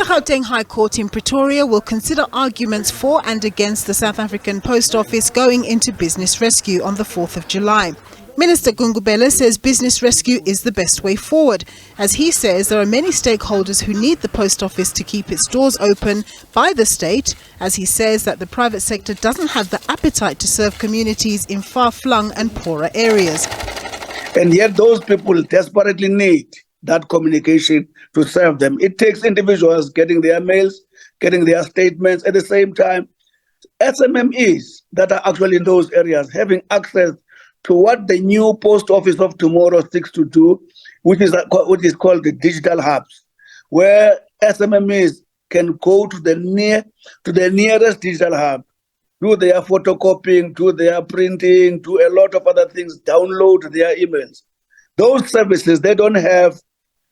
The Gauteng High Court in Pretoria will consider arguments for and against the South African Post Office going into business rescue on the 4th of July. Minister Gungubele says business rescue is the best way forward. As he says, there are many stakeholders who need the post office to keep its doors open by the state, as he says that the private sector doesn't have the appetite to serve communities in far-flung and poorer areas. And yet those people desperately need that communication to serve them. It takes individuals getting their mails, getting their statements. At the same time, SMMEs that are actually in those areas having access to what the new post office of tomorrow seeks to do, which is called the digital hubs, where SMMEs can go to the nearest digital hub, do their photocopying, do their printing, do a lot of other things, download their emails. Those services they don't have,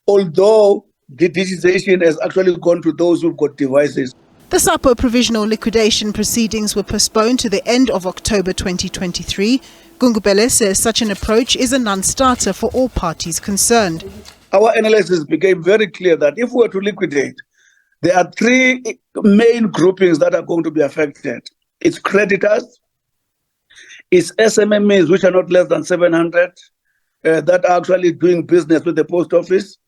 although the digitization has actually gone to those who've got devices. The SAPO provisional liquidation proceedings were postponed to the end of October 2023. Gungubele says such an approach is a non-starter for all parties concerned. Our analysis became very clear that if we were to liquidate, there are three main groupings that are going to be affected. It's creditors, it's SMMEs, which are not less than 700, that are actually doing business with the post office,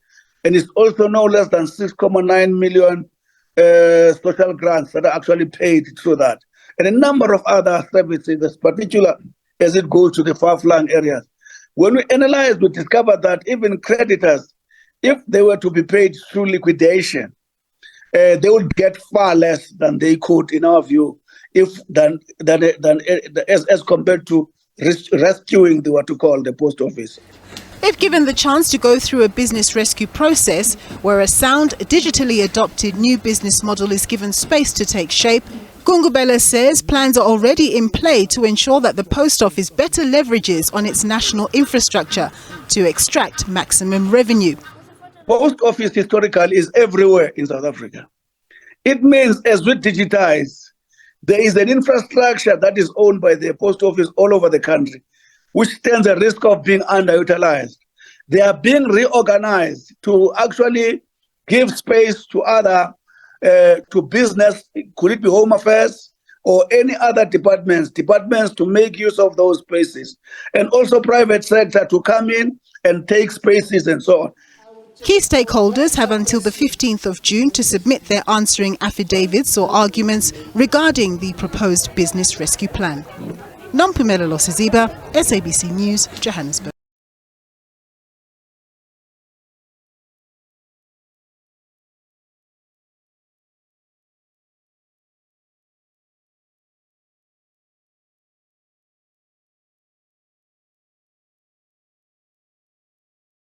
and it's also no less than 6.9 million social grants that are actually paid through that, and a number of other services, particularly as it goes to the far-flung areas. When we analyze, we discover that even creditors, if they were to be paid through liquidation, they would get far less than they could, in our view, as compared to rescuing the post office. If given the chance to go through a business rescue process where a sound, digitally adopted new business model is given space to take shape, Gungubele says plans are already in play to ensure that the post office better leverages on its national infrastructure to extract maximum revenue. Post office historically is everywhere in South Africa. It means as we digitize, there is an infrastructure that is owned by the post office all over the country, which stands a risk of being underutilized. They are being reorganized to actually give space to other, to business, could it be home affairs or any other departments to make use of those spaces, and also private sector to come in and take spaces and so on. Key stakeholders have until the 15th of June to submit their answering affidavits or arguments regarding the proposed business rescue plan. Nompumelelo Siziba, SABC News, Johannesburg.